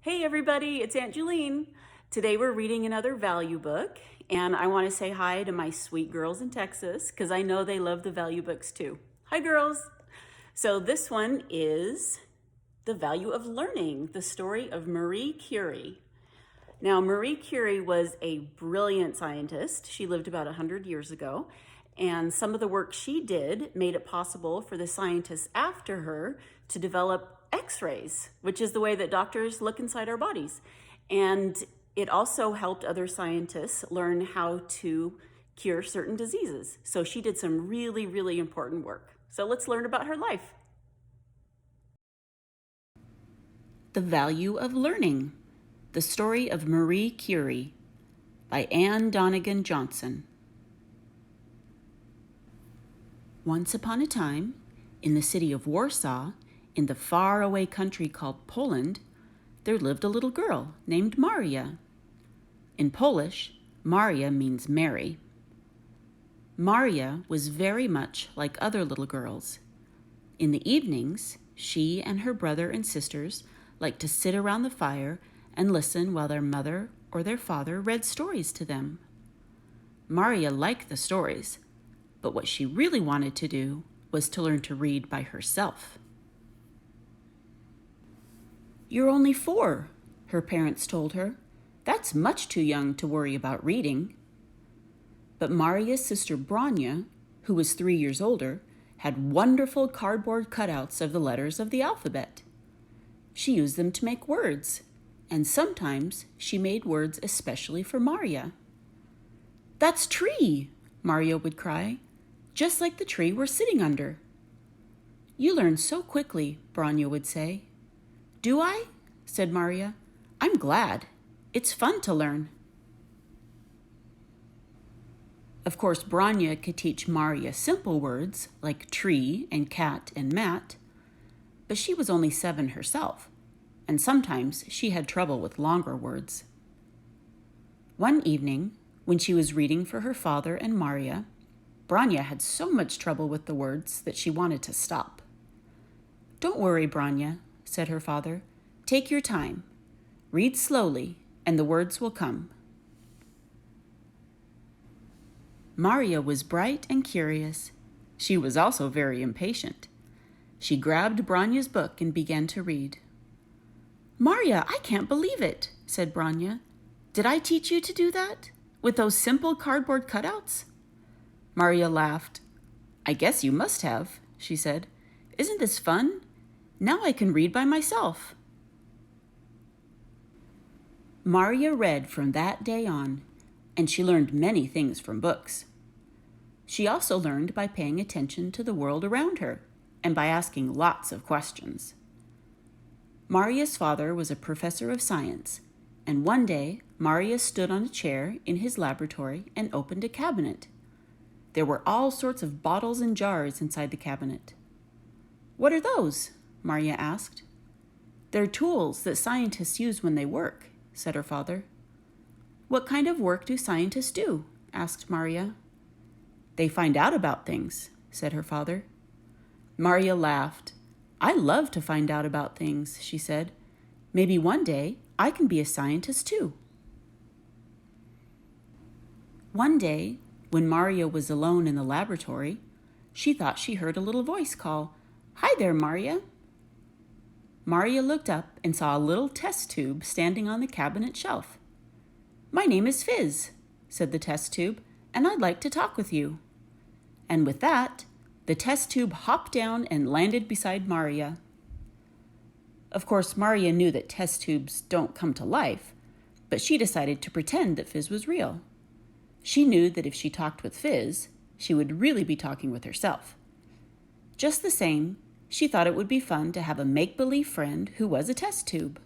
Hey everybody, it's Aunt Julene. Today we're reading another value book, and I want to say hi to my sweet girls in Texas because I know they love the value books too. Hi girls! So this one is The Value of Learning, the story of Marie Curie. Now, Marie Curie was a brilliant scientist. She lived about 100 years ago, and some of the work she did made it possible for the scientists after her to develop x-rays, which is the way that doctors look inside our bodies. And it also helped other scientists learn how to cure certain diseases. So she did some really, really important work. So let's learn about her life. The Value of Learning, the story of Marie Curie by Anne Donegan Johnson. Once upon a time, in the city of Warsaw, in the faraway country called Poland, there lived a little girl named Maria. In Polish, Maria means Mary. Maria was very much like other little girls. In the evenings, she and her brother and sisters liked to sit around the fire and listen while their mother or their father read stories to them. Maria liked the stories, but what she really wanted to do was to learn to read by herself. "You're only 4, her parents told her. "That's much too young to worry about reading." But Maria's sister Branya, who was 3 years older, had wonderful cardboard cutouts of the letters of the alphabet. She used them to make words, and sometimes she made words especially for Maria. "That's tree," Maria would cry, "just like the tree we're sitting under." "You learn so quickly," Branya would say. "Do I?" said Maria. "I'm glad. It's fun to learn." Of course, Branya could teach Maria simple words like tree and cat and mat, but she was only 7 herself, and sometimes she had trouble with longer words. One evening, when she was reading for her father and Maria, Branya had so much trouble with the words that she wanted to stop. "Don't worry, Branya," said her father. "Take your time. Read slowly, and the words will come." Maria was bright and curious. She was also very impatient. She grabbed Branya's book and began to read. "Maria, I can't believe it," said Branya. "Did I teach you to do that? With those simple cardboard cutouts?" Maria laughed. "I guess you must have," she said. "Isn't this fun? Now I can read by myself." Maria read from that day on, and she learned many things from books. She also learned by paying attention to the world around her and by asking lots of questions. Maria's father was a professor of science, and one day Maria stood on a chair in his laboratory and opened a cabinet. There were all sorts of bottles and jars inside the cabinet. "What are those?" Maria asked. "They're tools that scientists use when they work," said her father. "What kind of work do scientists do?" asked Maria. "They find out about things," said her father. Maria laughed. "I love to find out about things," she said. "Maybe one day I can be a scientist too." One day, when Maria was alone in the laboratory, she thought she heard a little voice call, "Hi there, Maria." Maria looked up and saw a little test tube standing on the cabinet shelf. "My name is Fizz," said the test tube, "and I'd like to talk with you." And with that, the test tube hopped down and landed beside Maria. Of course, Maria knew that test tubes don't come to life, but she decided to pretend that Fizz was real. She knew that if she talked with Fizz, she would really be talking with herself. Just the same, she thought it would be fun to have a make-believe friend who was a test tube.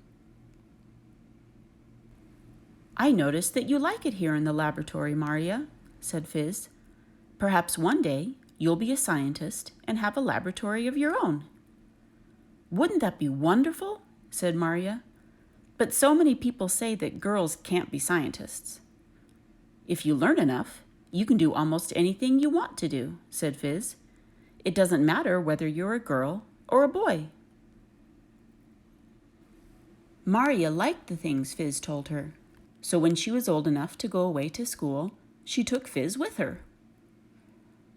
"I noticed that you like it here in the laboratory, Maria," said Fizz. "Perhaps one day you'll be a scientist and have a laboratory of your own." "Wouldn't that be wonderful?" said Maria. "But so many people say that girls can't be scientists." "If you learn enough, you can do almost anything you want to do," said Fizz. "It doesn't matter whether you're a girl or a boy." Maria liked the things Fizz told her, so when she was old enough to go away to school, she took Fizz with her.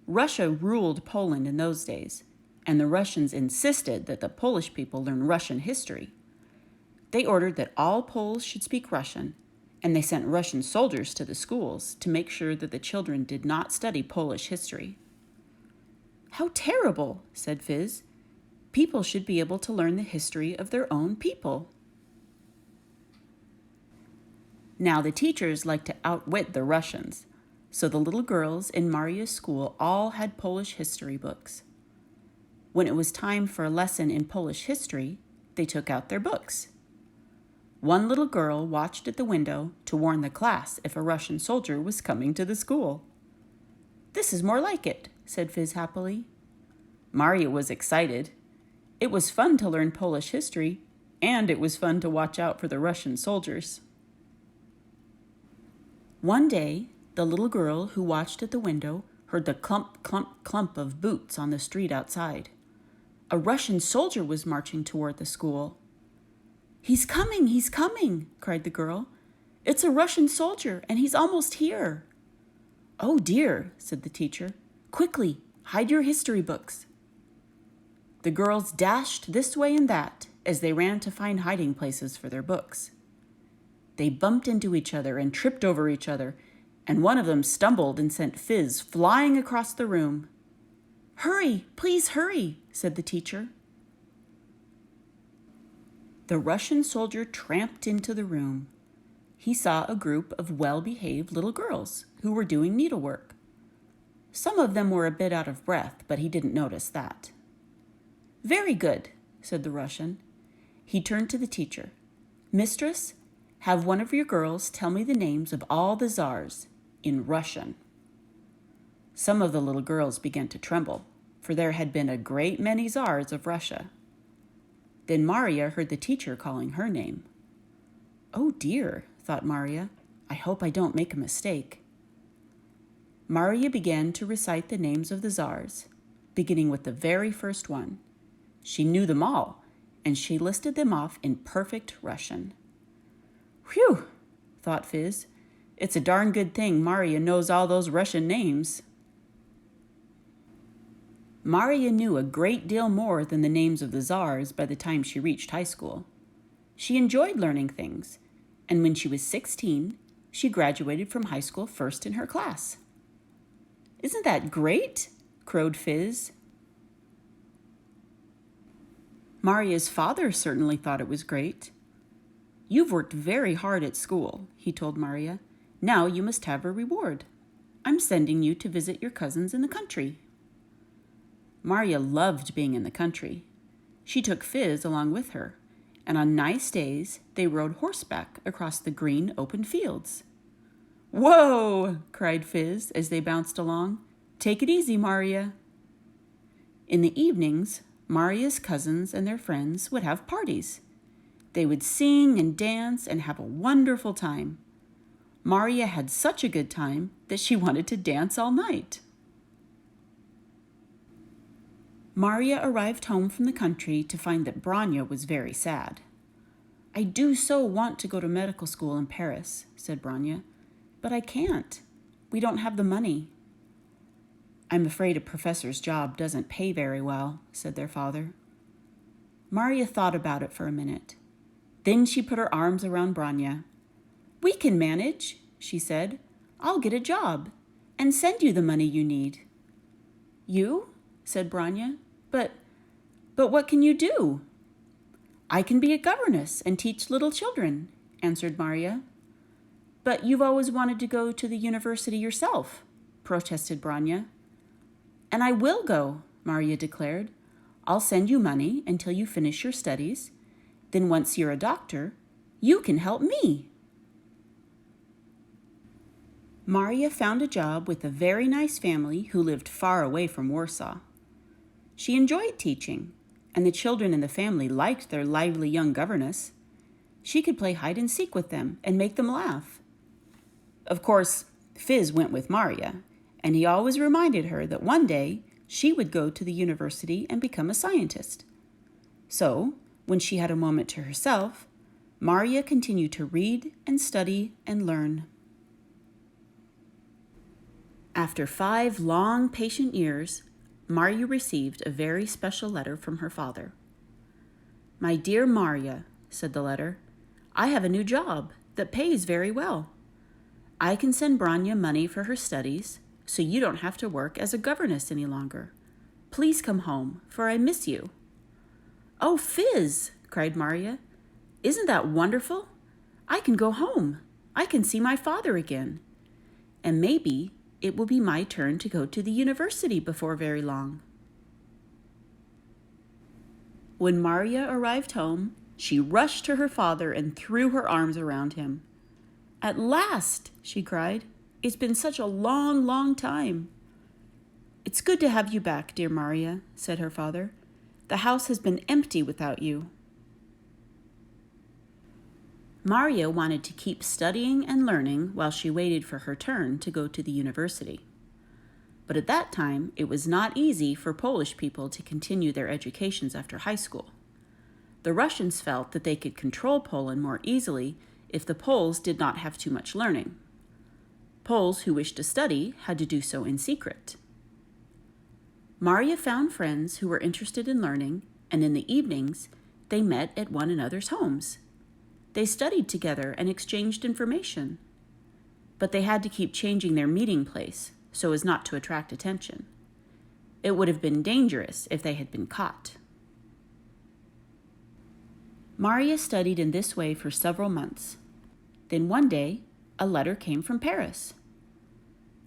Russia ruled Poland in those days, and the Russians insisted that the Polish people learn Russian history. They ordered that all Poles should speak Russian, and they sent Russian soldiers to the schools to make sure that the children did not study Polish history. "How terrible," said Fizz. "People should be able to learn the history of their own people." Now the teachers liked to outwit the Russians, so the little girls in Maria's school all had Polish history books. When it was time for a lesson in Polish history, they took out their books. One little girl watched at the window to warn the class if a Russian soldier was coming to the school. "This is more like it," said Fizz happily. Maria was excited. It was fun to learn Polish history, and it was fun to watch out for the Russian soldiers. One day, the little girl who watched at the window heard the clump, clump, clump of boots on the street outside. A Russian soldier was marching toward the school. He's coming, cried the girl. "It's a Russian soldier, and he's almost here." "Oh dear," said the teacher. "Quickly, hide your history books." The girls dashed this way and that as they ran to find hiding places for their books. They bumped into each other and tripped over each other, and one of them stumbled and sent Fizz flying across the room. "Hurry, please hurry," said the teacher. The Russian soldier tramped into the room. He saw a group of well-behaved little girls who were doing needlework. Some of them were a bit out of breath, but he didn't notice that. "Very good," said the Russian. He turned to the teacher. "Mistress, have one of your girls tell me the names of all the czars in Russian." Some of the little girls began to tremble, for there had been a great many czars of Russia. Then Maria heard the teacher calling her name. "Oh dear," thought Maria, "I hope I don't make a mistake." Maria began to recite the names of the czars, beginning with the very first one. She knew them all, and she listed them off in perfect Russian. "Whew," thought Fizz. "It's a darn good thing Maria knows all those Russian names." Maria knew a great deal more than the names of the czars by the time she reached high school. She enjoyed learning things, and when she was 16, she graduated from high school first in her class. "Isn't that great?" crowed Fizz. Maria's father certainly thought it was great. "You've worked very hard at school," he told Maria. "Now you must have a reward. I'm sending you to visit your cousins in the country." Maria loved being in the country. She took Fizz along with her, and on nice days they rode horseback across the green open fields. "Whoa!" cried Fizz as they bounced along. "Take it easy, Maria." In the evenings, Maria's cousins and their friends would have parties. They would sing and dance and have a wonderful time. Maria had such a good time that she wanted to dance all night. Maria arrived home from the country to find that Branya was very sad. "I do so want to go to medical school in Paris," said Branya, "but I can't. We don't have the money." "I'm afraid a professor's job doesn't pay very well," said their father. Maria thought about it for a minute. Then she put her arms around Branya. "We can manage," she said. "I'll get a job and send you the money you need." "You?" said Branya. But what can you do?" "I can be a governess and teach little children," answered Maria. "But you've always wanted to go to the university yourself," protested Branya. "And I will go," Maria declared. "I'll send you money until you finish your studies. Then once you're a doctor, you can help me." Maria found a job with a very nice family who lived far away from Warsaw. She enjoyed teaching, and the children in the family liked their lively young governess. She could play hide and seek with them and make them laugh. Of course, Fizz went with Maria, and he always reminded her that one day she would go to the university and become a scientist. So, when she had a moment to herself, Maria continued to read and study and learn. After 5 long, patient years, Maria received a very special letter from her father. "My dear Maria," said the letter, "I have a new job that pays very well. I can send Branya money for her studies, so you don't have to work as a governess any longer. Please come home, for I miss you." "Oh, Fizz!" cried Maria. "Isn't that wonderful? I can go home. I can see my father again. And maybe it will be my turn to go to the university before very long." When Maria arrived home, she rushed to her father and threw her arms around him. "At last!" she cried. "It's been such a long, long time." "It's good to have you back, dear Maria," said her father. "The house has been empty without you." Maria wanted to keep studying and learning while she waited for her turn to go to the university. But at that time, it was not easy for Polish people to continue their educations after high school. The Russians felt that they could control Poland more easily if the Poles did not have too much learning. Poles who wished to study had to do so in secret. Maria found friends who were interested in learning, and in the evenings, they met at one another's homes. They studied together and exchanged information. But they had to keep changing their meeting place so as not to attract attention. It would have been dangerous if they had been caught. Maria studied in this way for several months. Then one day, a letter came from Paris.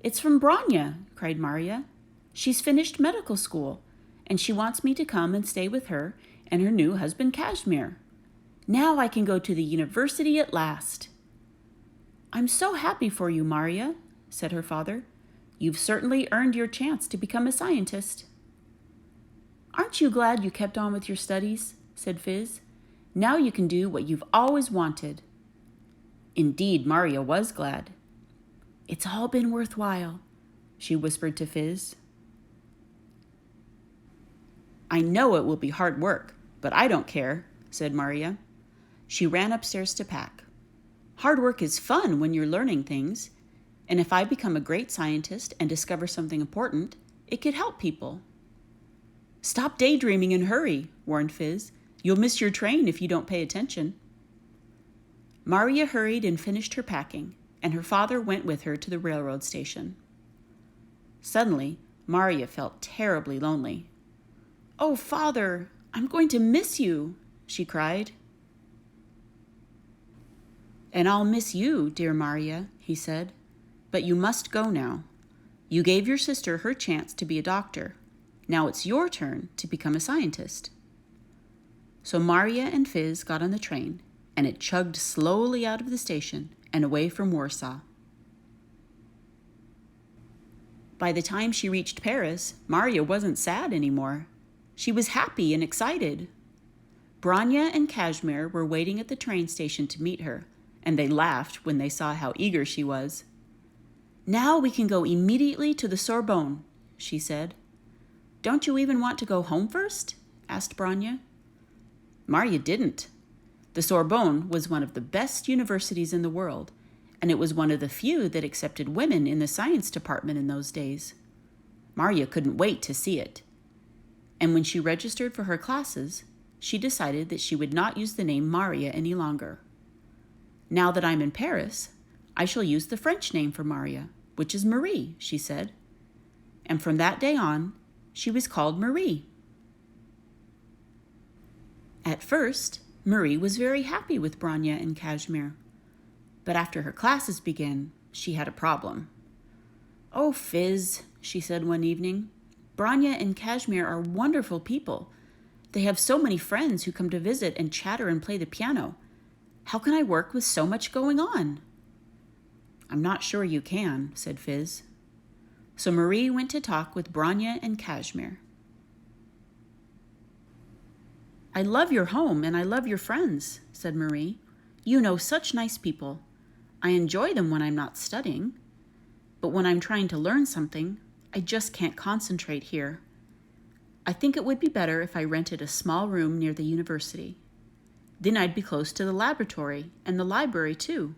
"It's from Branya," cried Maria. "She's finished medical school, and she wants me to come and stay with her and her new husband Kazimir. Now I can go to the university at last." "I'm so happy for you, Maria," said her father. "You've certainly earned your chance to become a scientist." "Aren't you glad you kept on with your studies?" said Fizz. "Now you can do what you've always wanted." Indeed, Maria was glad. "It's all been worthwhile," she whispered to Fizz. "I know it will be hard work, but I don't care," said Maria. She ran upstairs to pack. "Hard work is fun when you're learning things, and if I become a great scientist and discover something important, it could help people." "Stop daydreaming and hurry," warned Fizz. "You'll miss your train if you don't pay attention." Maria hurried and finished her packing, and her father went with her to the railroad station. Suddenly, Maria felt terribly lonely. "Oh, Father, I'm going to miss you," she cried. "And I'll miss you, dear Maria," he said. "But you must go now. You gave your sister her chance to be a doctor. Now it's your turn to become a scientist." So Maria and Fizz got on the train, and it chugged slowly out of the station and away from Warsaw. By the time she reached Paris, Maria wasn't sad anymore. She was happy and excited. Branya and Kazimir were waiting at the train station to meet her, and they laughed when they saw how eager she was. "Now we can go immediately to the Sorbonne," she said. "Don't you even want to go home first?" asked Branya. Maria didn't. The Sorbonne was one of the best universities in the world, and it was one of the few that accepted women in the science department in those days. Maria couldn't wait to see it. And when she registered for her classes, she decided that she would not use the name Maria any longer. "Now that I'm in Paris, I shall use the French name for Maria, which is Marie," she said. And from that day on, she was called Marie. At first, Marie was very happy with Branya and Kazimir. But after her classes began, she had a problem. "Oh, Fizz," she said one evening, "Branya and Kazimir are wonderful people. They have so many friends who come to visit and chatter and play the piano. How can I work with so much going on?" "I'm not sure you can," said Fizz. So Marie went to talk with Branya and Kazimir. "I love your home and I love your friends," said Marie. "You know such nice people. I enjoy them when I'm not studying. But when I'm trying to learn something, I just can't concentrate here. I think it would be better if I rented a small room near the university. Then I'd be close to the laboratory and the library, too.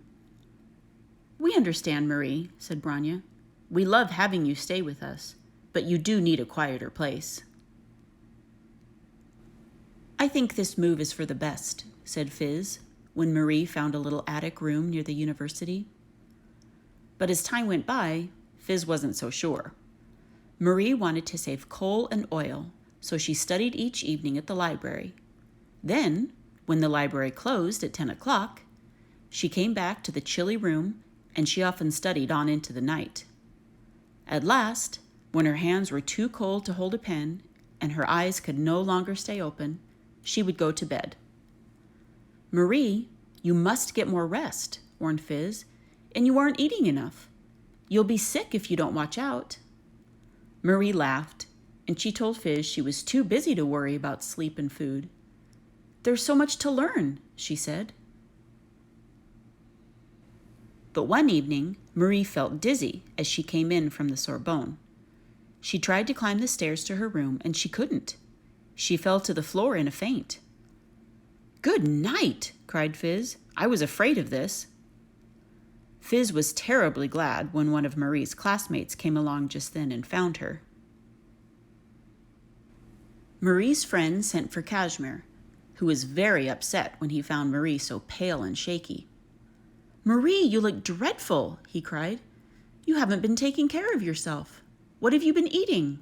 We understand, Marie, said Branya. We love having you stay with us, but you do need a quieter place. I think this move is for the best, said Fizz, when Marie found a little attic room near the university. But as time went by, Fizz wasn't so sure. Marie wanted to save coal and oil, so she studied each evening at the library. Then, when the library closed at 10 o'clock, she came back to the chilly room, and she often studied on into the night. At last, when her hands were too cold to hold a pen and her eyes could no longer stay open, she would go to bed. Marie, you must get more rest, warned Fizz, and you aren't eating enough. You'll be sick if you don't watch out. Marie laughed, and she told Fizz she was too busy to worry about sleep and food. There's so much to learn, she said. But one evening, Marie felt dizzy as she came in from the Sorbonne. She tried to climb the stairs to her room, and she couldn't. She fell to the floor in a faint. Good night, cried Fizz. I was afraid of this. Fizz was terribly glad when one of Marie's classmates came along just then and found her. Marie's friend sent for Kashmir, who was very upset when he found Marie so pale and shaky. Marie, you look dreadful, he cried. You haven't been taking care of yourself. What have you been eating?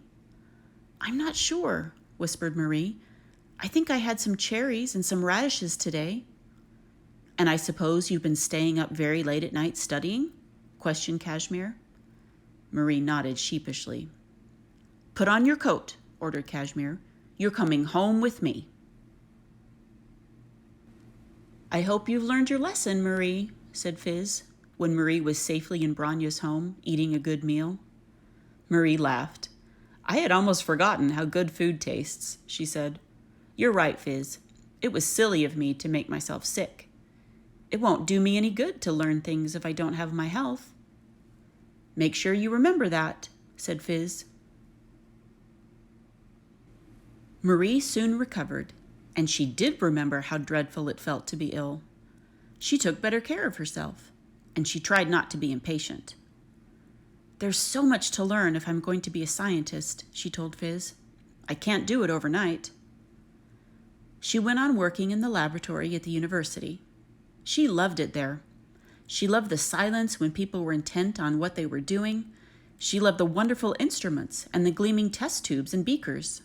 I'm not sure, whispered Marie. I think I had some cherries and some radishes today. And I suppose you've been staying up very late at night studying? Questioned Kashmir. Marie nodded sheepishly. Put on your coat, ordered Kashmir. You're coming home with me. I hope you've learned your lesson, Marie, said Fizz, when Marie was safely in Branya's home, eating a good meal. Marie laughed. I had almost forgotten how good food tastes, she said. You're right, Fizz. It was silly of me to make myself sick. It won't do me any good to learn things if I don't have my health. Make sure you remember that, said Fizz. Marie soon recovered, and she did remember how dreadful it felt to be ill. She took better care of herself, and she tried not to be impatient. There's so much to learn if I'm going to be a scientist, she told Fizz. I can't do it overnight. She went on working in the laboratory at the university. She loved it there. She loved the silence when people were intent on what they were doing. She loved the wonderful instruments and the gleaming test tubes and beakers.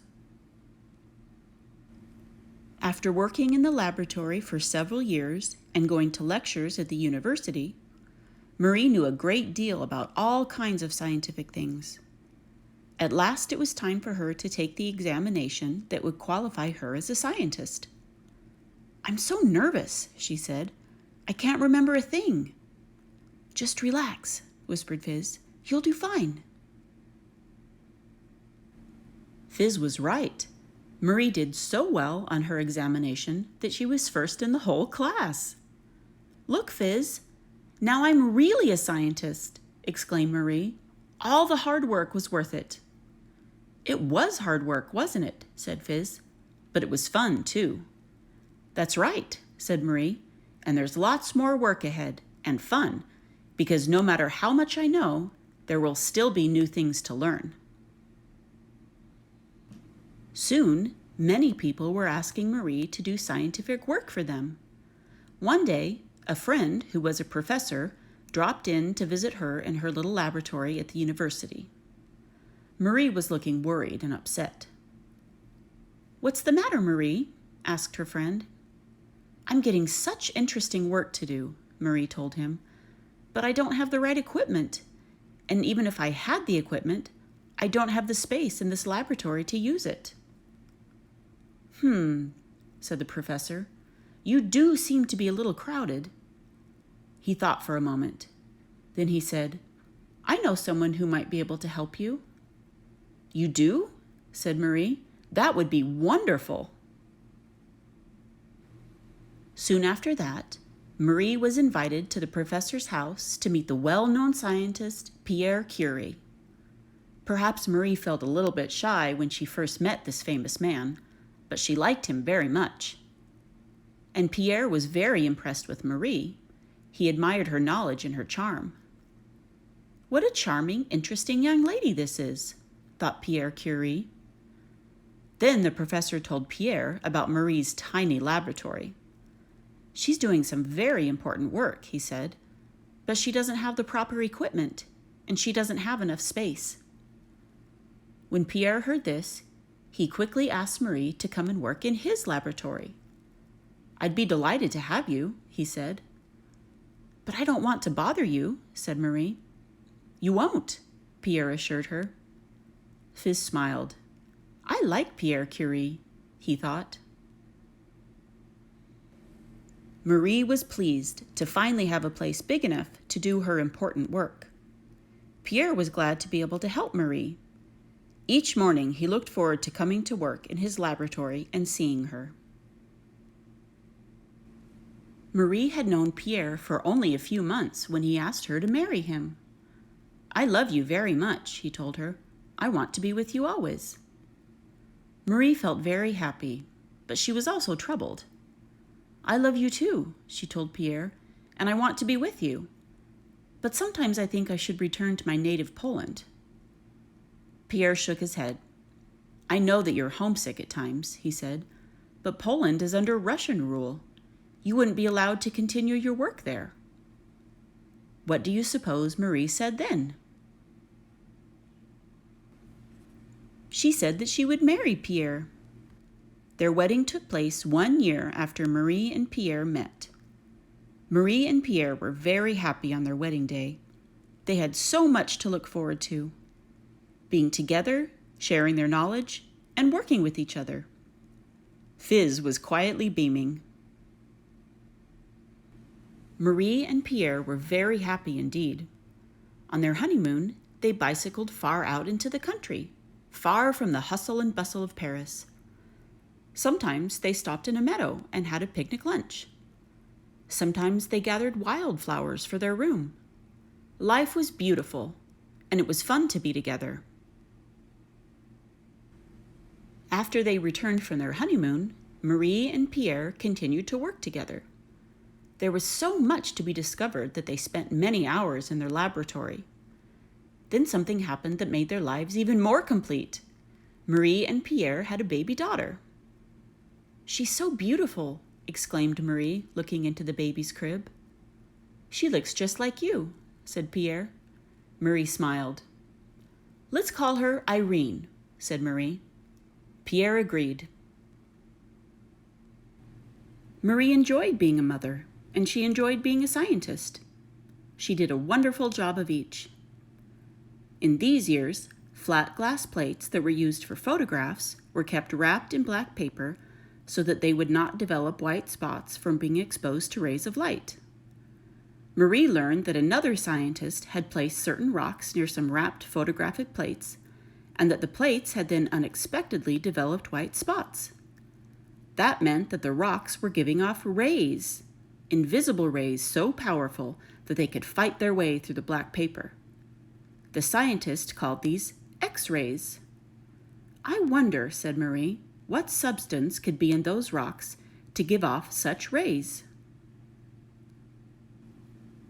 After working in the laboratory for several years and going to lectures at the university, Marie knew a great deal about all kinds of scientific things. At last it was time for her to take the examination that would qualify her as a scientist. I'm so nervous, she said. I can't remember a thing. Just relax, whispered Fizz. You'll do fine. Fizz was right. Marie did so well on her examination that she was first in the whole class. Look, Fizz, now I'm really a scientist, exclaimed Marie. All the hard work was worth it. It was hard work, wasn't it? Said Fizz. But it was fun, too. That's right, said Marie. And there's lots more work ahead, and fun, because no matter how much I know, there will still be new things to learn. Soon, many people were asking Marie to do scientific work for them. One day, a friend who was a professor dropped in to visit her in her little laboratory at the university. Marie was looking worried and upset. What's the matter, Marie? Asked her friend. I'm getting such interesting work to do, Marie told him, but I don't have the right equipment. And even if I had the equipment, I don't have the space in this laboratory to use it. Said the professor. You do seem to be a little crowded. He thought for a moment. Then he said, I know someone who might be able to help you. You do? Said Marie. That would be wonderful. Soon after that, Marie was invited to the professor's house to meet the well-known scientist Pierre Curie. Perhaps Marie felt a little bit shy when she first met this famous man, but she liked him very much. and Pierre was very impressed with Marie. He admired her knowledge and her charm. "What a charming, interesting young lady this is," thought Pierre Curie. Then the professor told Pierre about Marie's tiny laboratory. "She's doing some very important work," he said, "but she doesn't have the proper equipment, and she doesn't have enough space." When Pierre heard this, he quickly asked Marie to come and work in his laboratory. "I'd be delighted to have you," he said. "But I don't want to bother you," said Marie. "You won't," Pierre assured her. Fiz smiled. "I like Pierre Curie," he thought. Marie was pleased to finally have a place big enough to do her important work. Pierre was glad to be able to help Marie. Each morning he looked forward to coming to work in his laboratory and seeing her. Marie had known Pierre for only a few months when he asked her to marry him. "I love you very much," he told her. "I want to be with you always." Marie felt very happy, but she was also troubled. "I love you too," she told Pierre, "and I want to be with you. But sometimes I think I should return to my native Poland." Pierre shook his head. "I know that you're homesick at times," he said, "but Poland is under Russian rule. You wouldn't be allowed to continue your work there." What do you suppose Marie said then? She said that she would marry Pierre. Their wedding took place 1 year after Marie and Pierre met. Marie and Pierre were very happy on their wedding day. They had so much to look forward to. Being together, sharing their knowledge, and working with each other. Fiz was quietly beaming. Marie and Pierre were very happy indeed. On their honeymoon, they bicycled far out into the country, far from the hustle and bustle of Paris. Sometimes they stopped in a meadow and had a picnic lunch. Sometimes they gathered wildflowers for their room. Life was beautiful, and it was fun to be together. After they returned from their honeymoon, Marie and Pierre continued to work together. There was so much to be discovered that they spent many hours in their laboratory. Then something happened that made their lives even more complete. Marie and Pierre had a baby daughter. "She's so beautiful," exclaimed Marie, looking into the baby's crib. "She looks just like you," said Pierre. Marie smiled. "Let's call her Irene," said Marie. Pierre agreed. Marie enjoyed being a mother, and she enjoyed being a scientist. She did a wonderful job of each. In these years, flat glass plates that were used for photographs were kept wrapped in black paper so that they would not develop white spots from being exposed to rays of light. Marie learned that another scientist had placed certain rocks near some wrapped photographic plates, and that the plates had then unexpectedly developed white spots. That meant that the rocks were giving off rays, invisible rays so powerful that they could fight their way through the black paper. The scientist called these X-rays. "I wonder," said Marie, "what substance could be in those rocks to give off such rays?"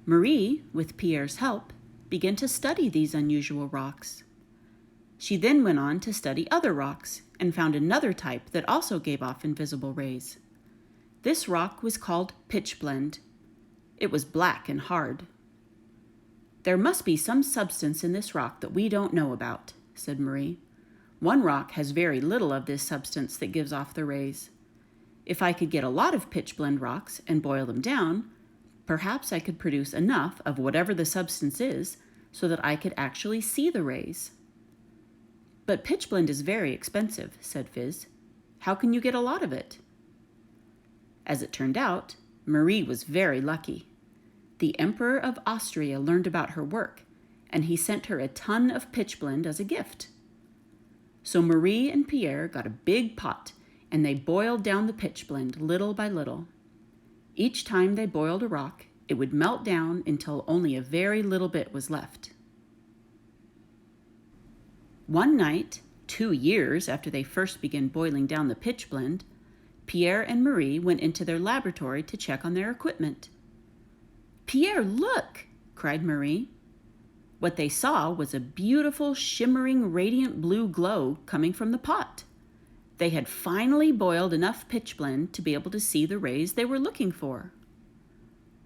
Marie, with Pierre's help, began to study these unusual rocks. She then went on to study other rocks and found another type that also gave off invisible rays. This rock was called pitchblende. It was black and hard. "There must be some substance in this rock that we don't know about," said Marie. "One rock has very little of this substance that gives off the rays. If I could get a lot of pitchblende rocks and boil them down, perhaps I could produce enough of whatever the substance is so that I could actually see the rays." "But pitchblende is very expensive," said Fiz. "How can you get a lot of it?" As it turned out, Marie was very lucky. The Emperor of Austria learned about her work, and he sent her a ton of pitchblende as a gift. So Marie and Pierre got a big pot, and they boiled down the pitchblende little by little. Each time they boiled a rock, it would melt down until only a very little bit was left. One night, 2 years after they first began boiling down the pitchblende, Pierre and Marie went into their laboratory to check on their equipment. "Pierre, look!" cried Marie. What they saw was a beautiful, shimmering, radiant blue glow coming from the pot. They had finally boiled enough pitchblende to be able to see the rays they were looking for.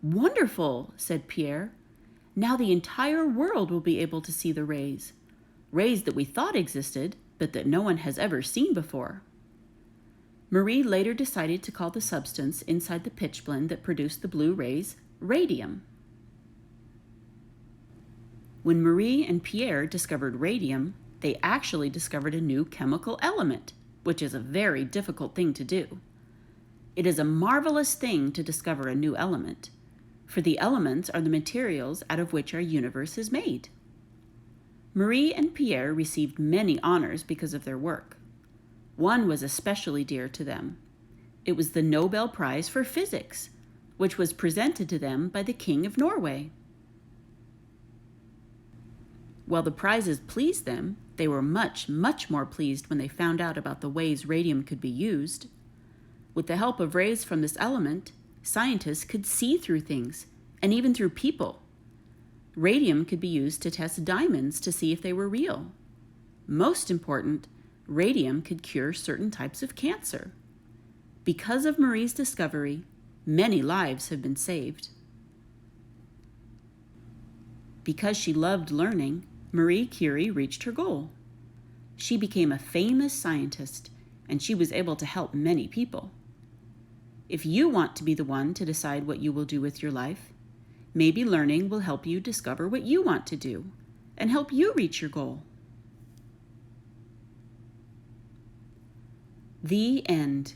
"Wonderful," said Pierre. "Now the entire world will be able to see the rays. Rays that we thought existed, but that no one has ever seen before." Marie later decided to call the substance inside the pitchblende that produced the blue rays radium. When Marie and Pierre discovered radium, they actually discovered a new chemical element, which is a very difficult thing to do. It is a marvelous thing to discover a new element, for the elements are the materials out of which our universe is made. Marie and Pierre received many honors because of their work. One was especially dear to them. It was the Nobel Prize for Physics, which was presented to them by the King of Norway. While the prizes pleased them, they were much, much more pleased when they found out about the ways radium could be used. With the help of rays from this element, scientists could see through things, and even through people. Radium could be used to test diamonds to see if they were real. Most important, radium could cure certain types of cancer. Because of Marie's discovery, many lives have been saved. Because she loved learning, Marie Curie reached her goal. She became a famous scientist, and she was able to help many people. If you want to be the one to decide what you will do with your life, maybe learning will help you discover what you want to do and help you reach your goal. The end.